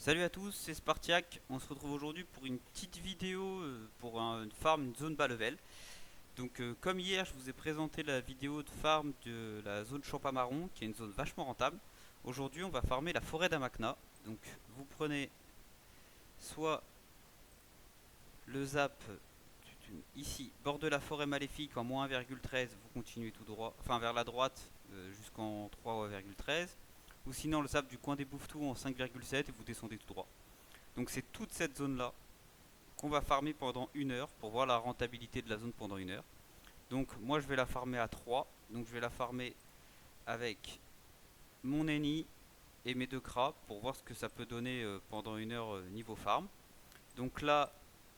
Salut à tous, c'est Spartiac. On se retrouve aujourd'hui pour une petite vidéo pour une farm, une zone bas level. Donc, comme hier, je vous ai présenté la vidéo de farm de la zone Champamaron, qui est une zone vachement rentable. Aujourd'hui, on va farmer la forêt d'Amakna. Donc, vous prenez soit le zap ici, bord de la forêt maléfique en moins 1,13, vous continuez tout droit, enfin vers la droite jusqu'en 3,13. Ou sinon, le zap du coin des Bouffetous en 5,7 et vous descendez tout droit. Donc, c'est toute cette zone là qu'on va farmer pendant une heure pour voir la rentabilité de la zone pendant une heure. Donc moi je vais la farmer à 3. Donc je vais la farmer avec mon eni et mes deux cras pour voir ce que ça peut donner pendant une heure niveau farm. Donc là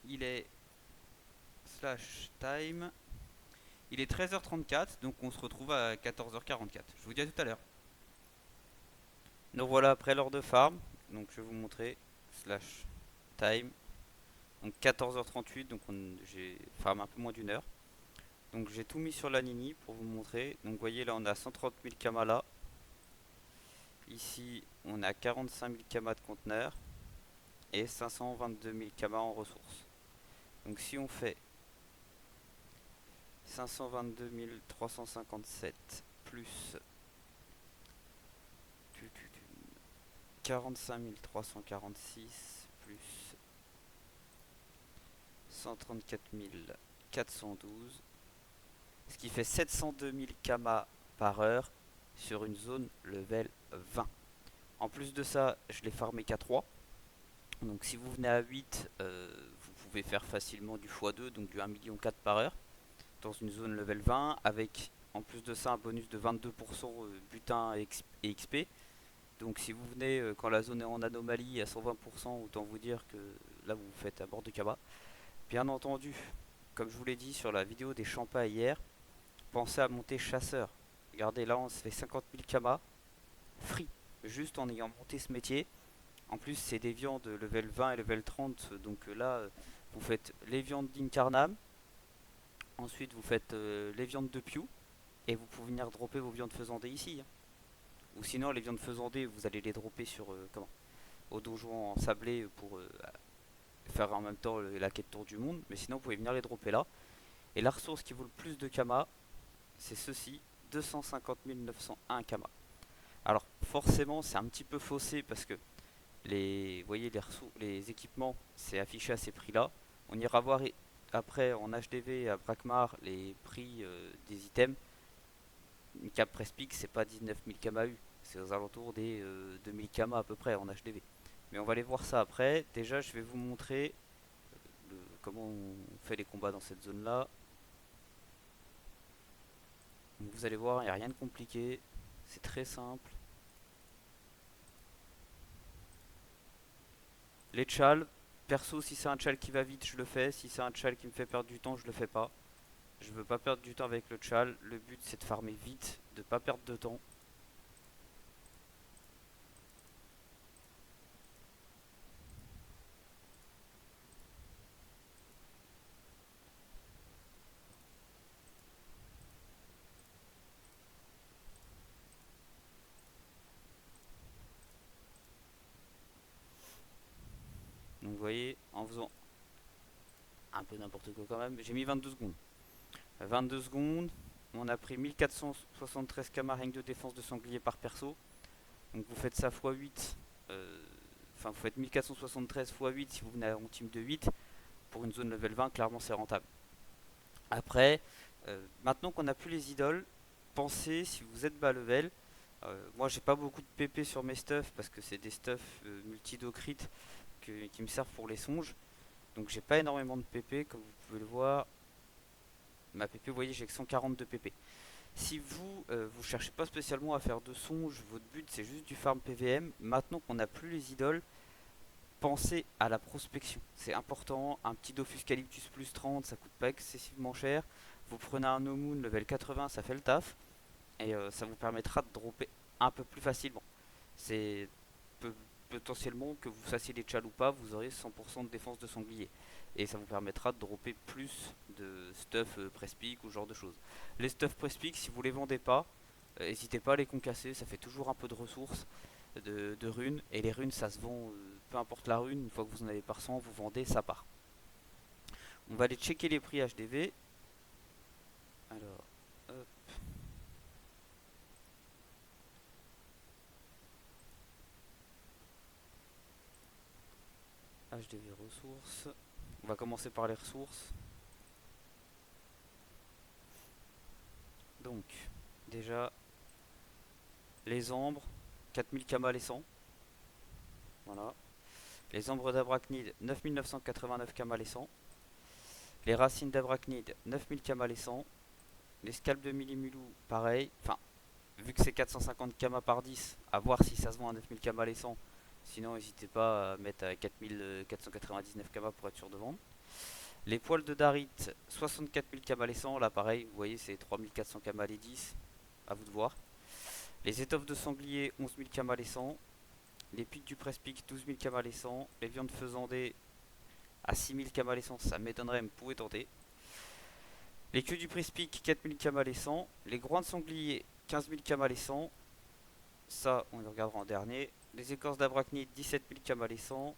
il est slash time. Il est 13h34 donc on se retrouve à 14h44. Je vous dis à tout à l'heure. Donc voilà après l'heure de farm. Donc je vais vous montrer slash time. Donc 14h38 donc j'ai farm un peu moins d'une heure. Donc j'ai tout mis sur la Nini pour vous montrer. Donc vous voyez là on a 130 000 kamas là. Ici on a 45 000 kamas de conteneur et 522 000 kamas en ressources. Donc si on fait 522 357 plus 45 346 plus 134 412, ce qui fait 702 000 kamas par heure sur une zone level 20. En plus de ça, je l'ai farmé qu'à 3. Donc si vous venez à 8, vous pouvez faire facilement du x2, donc du 1,4 million par heure, dans une zone level 20, avec en plus de ça un bonus de 22% butin et XP. Donc si vous venez quand la zone est en anomalie à 120%, autant vous dire que là vous faites à bord de cabas. Bien entendu, comme je vous l'ai dit sur la vidéo des champas hier, pensez à monter chasseur. Regardez là on se fait 50 000 kamas, free, juste en ayant monté ce métier. En plus, c'est des viandes level 20 et level 30. Donc là, vous faites les viandes d'Incarnam. Ensuite, vous faites les viandes de Pew. Et vous pouvez venir dropper vos viandes faisandées ici, hein. Ou sinon, les viandes faisandées, vous allez les dropper sur au donjon en sablé pour faire en même temps la quête tour du monde. Mais sinon, vous pouvez venir les dropper là. Et la ressource qui vaut le plus de kamas, c'est ceci, 250 901 kamas. Alors, forcément, c'est un petit peu faussé parce que vous voyez les équipements, c'est affiché à ces prix-là. On ira voir après en HDV à Brakmar les prix des items. Une cap Prespic, c'est pas 19 000 KMAU, c'est aux alentours des 2000 KMA à peu près en HDV. Mais on va aller voir ça après. Déjà, je vais vous montrer comment on fait les combats dans cette zone-là. Vous allez voir, il n'y a rien de compliqué, c'est très simple. Les tchals, perso, si c'est un tchal qui va vite, je le fais. Si c'est un tchal qui me fait perdre du temps, je le fais pas. Je veux pas perdre du temps avec le tchal. Le but c'est de farmer vite, de pas perdre de temps. Donc vous voyez, en faisant un peu n'importe quoi quand même, j'ai mis 22 secondes. 22 secondes, on a pris 1473 camarades de défense de sanglier par perso. Donc vous faites ça x8. Enfin, vous faites 1473 x8 si vous venez en team de 8. Pour une zone level 20, clairement c'est rentable. Après, maintenant qu'on a plus les idoles, pensez si vous êtes bas level. Moi j'ai pas beaucoup de PP sur mes stuffs parce que c'est des stuffs multidocrit qui me servent pour les songes. Donc j'ai pas énormément de PP comme vous pouvez le voir. Ma PP, vous voyez, j'ai que 142 PP. Si vous cherchez pas spécialement à faire de songes, votre but c'est juste du farm PVM. Maintenant qu'on n'a plus les idoles, pensez à la prospection. C'est important. Un petit Dofus Calyptus plus 30, ça coûte pas excessivement cher. Vous prenez un No Moon level 80, ça fait le taf. Et ça vous permettra de dropper un peu plus facilement. C'est potentiellement que vous fassiez les chals ou pas, vous aurez 100% de défense de sanglier. Et ça vous permettra de dropper plus de stuff Prespic ou ce genre de choses. Les stuff Prespic, si vous les vendez pas, n'hésitez pas à les concasser, ça fait toujours un peu de ressources, de runes. Et les runes, ça se vend peu importe la rune, une fois que vous en avez par 100, vous vendez, ça part. On va aller checker les prix HDV. Alors, hop. HDV ressources. On va commencer par les ressources. Donc, déjà, les ambres, 4000 kamas les 100. Voilà. Les ambres d'abrachnide, 9989 kamas les 100. Les racines d'abrachnide, 9000 kamas les 100. Les scalps de millimulou, pareil. Enfin, vu que c'est 450 kamas par 10, à voir si ça se vend à 9000 kamas les 100. Sinon, n'hésitez pas à mettre à 4499 kamas pour être sûr de vendre. Les poils de Darit, 64 000 kamas les 100. Là, pareil, vous voyez, c'est 3400 kamas les 10. À vous de voir. Les étoffes de sanglier, 11 000 kamas les 100. Les pics du presse-pic, 12 000 kamas les 100. Les viandes faisandées à 6 000 kamas les 100. Ça m'étonnerait, mais vous pouvez tenter. Les queues du presse-pic, 4 000 kamas les 100. Les groins de sanglier, 15 000 kamas les 100. Ça, on le regardera en dernier. Les écorces d'abrachnide, 17 000 kamas les 100.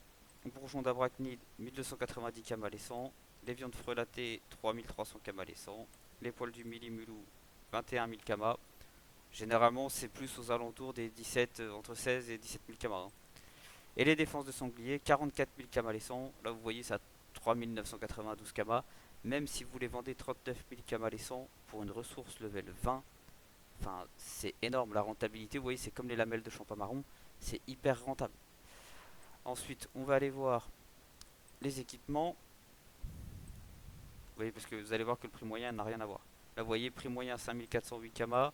Bourgeons d'abrachnide, 1290 kamas les 100. Les viandes frelatées, 3300 kamas les 100. Les poils du millimulou, 21 000 kamas. Généralement, c'est plus aux alentours des 17, entre 16 et 17 000 kamas. Hein. Et les défenses de sanglier, 44 000 kamas les 100. Là, vous voyez, ça 3 992 kamas. Même si vous les vendez 39 000 kamas les 100 pour une ressource level 20, enfin, c'est énorme. La rentabilité, vous voyez, c'est comme les lamelles de champamarron. C'est hyper rentable. Ensuite, on va aller voir les équipements. Vous voyez, parce que vous allez voir que le prix moyen n'a rien à voir. Là, vous voyez, prix moyen 5408 kamas.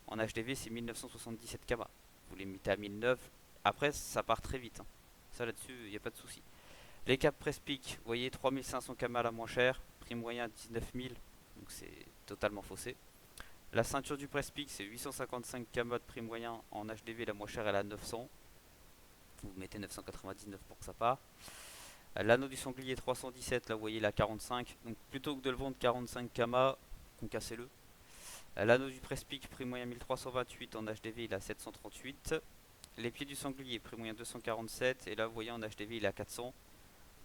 En HDV, c'est 1977 kamas. Vous les mettez à 1009. Après, ça part très vite. Hein. Ça, là-dessus, il n'y a pas de souci. Les capes Press-Pic, vous voyez, 3500 kamas la moins chère. Prix moyen 19 000. Donc, c'est totalement faussé. La ceinture du Press-Pic, c'est 855 kamas de prix moyen. En HDV, la moins chère, elle a 900. Vous mettez 999 pour que ça part. L'anneau du sanglier 317, là vous voyez la 45. Donc plutôt que de le vendre 45 kamas, concassez-le. L'anneau du presse-pic, prix moyen 1328, en HDV il a 738. Les pieds du sanglier, prix moyen 247. Et là vous voyez en HDV il a 400.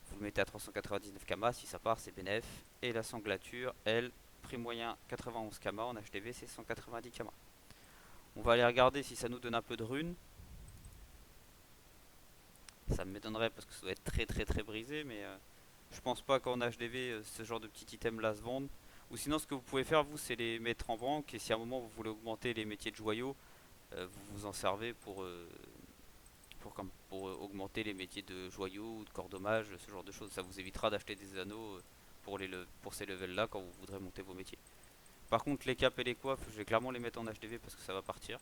Vous le mettez à 399 kamas, si ça part c'est bénéf. Et la sanglature, elle, prix moyen 91 kamas, en HDV c'est 190 kamas. On va aller regarder si ça nous donne un peu de runes. Ça m'étonnerait parce que ça doit être très brisé, mais je pense pas qu'en HDV ce genre de petits items là se vendent. Ou sinon ce que vous pouvez faire vous c'est les mettre en banque et si à un moment vous voulez augmenter les métiers de joyaux, vous vous en servez pour augmenter les métiers de joyaux ou de corps dommage, ce genre de choses. Ça vous évitera d'acheter des anneaux pour ces levels là quand vous voudrez monter vos métiers. Par contre les capes et les coiffes je vais clairement les mettre en HDV parce que ça va partir.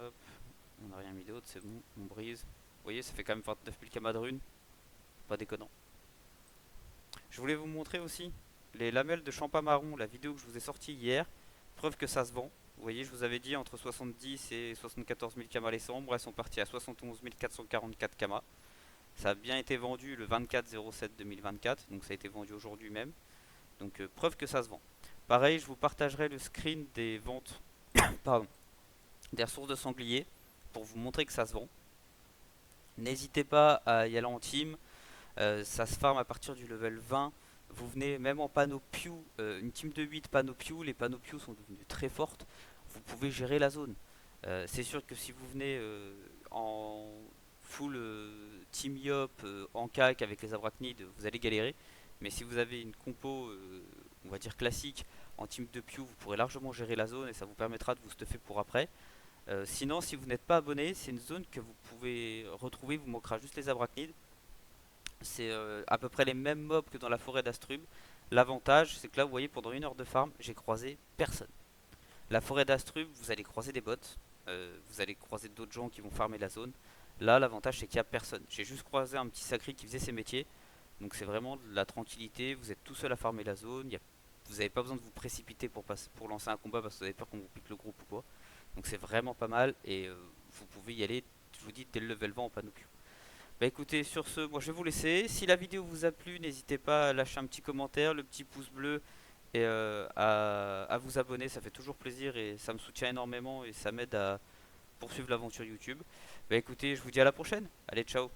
Hop, on n'a rien mis d'autre, c'est bon, on brise. Vous voyez ça fait quand même 29 000 kamas de runes. Pas déconnant. Je voulais vous montrer aussi les lamelles de champamarron, la vidéo que je vous ai sortie hier. Preuve que ça se vend. Vous voyez, je vous avais dit entre 70 et 74 000 kamas les sombres. Elles sont parties à 71 444 kamas. Ça a bien été vendu le 24/07/2024. Donc ça a été vendu aujourd'hui même. Donc preuve que ça se vend. Pareil, je vous partagerai le screen des ventes pardon, des ressources de sanglier pour vous montrer que ça se vend. N'hésitez pas à y aller en team. Ça se farm à partir du level 20. Vous venez même en panneau Pew, une team de 8 panneaux Pew, les panneaux Pew sont devenus très fortes. Vous pouvez gérer la zone. C'est sûr que si vous venez en full team Yop, en cac avec les arachnides, vous allez galérer. Mais si vous avez une compo, on va dire classique, en team de Pew, vous pourrez largement gérer la zone et ça vous permettra de vous stuffer pour après. Sinon, si vous n'êtes pas abonné, c'est une zone que vous pouvez retrouver, vous manquera juste les arachnides. C'est à peu près les mêmes mobs que dans la forêt d'Astrub. L'avantage, c'est que là, vous voyez, pendant une heure de farm, j'ai croisé personne. La forêt d'Astrub, vous allez croiser des bots, vous allez croiser d'autres gens qui vont farmer la zone. Là, l'avantage, c'est qu'il n'y a personne. J'ai juste croisé un petit sacré qui faisait ses métiers. Donc c'est vraiment de la tranquillité, vous êtes tout seul à farmer la zone. Vous n'avez pas besoin de vous précipiter pour lancer un combat parce que vous avez peur qu'on vous pique le groupe ou quoi. Donc c'est vraiment pas mal et vous pouvez y aller, je vous dis, dès le level 20 en panoplie. Bah écoutez, sur ce, moi je vais vous laisser. Si la vidéo vous a plu, n'hésitez pas à lâcher un petit commentaire, le petit pouce bleu et à vous abonner. Ça fait toujours plaisir et ça me soutient énormément et ça m'aide à poursuivre l'aventure YouTube. Bah écoutez, je vous dis à la prochaine. Allez, ciao.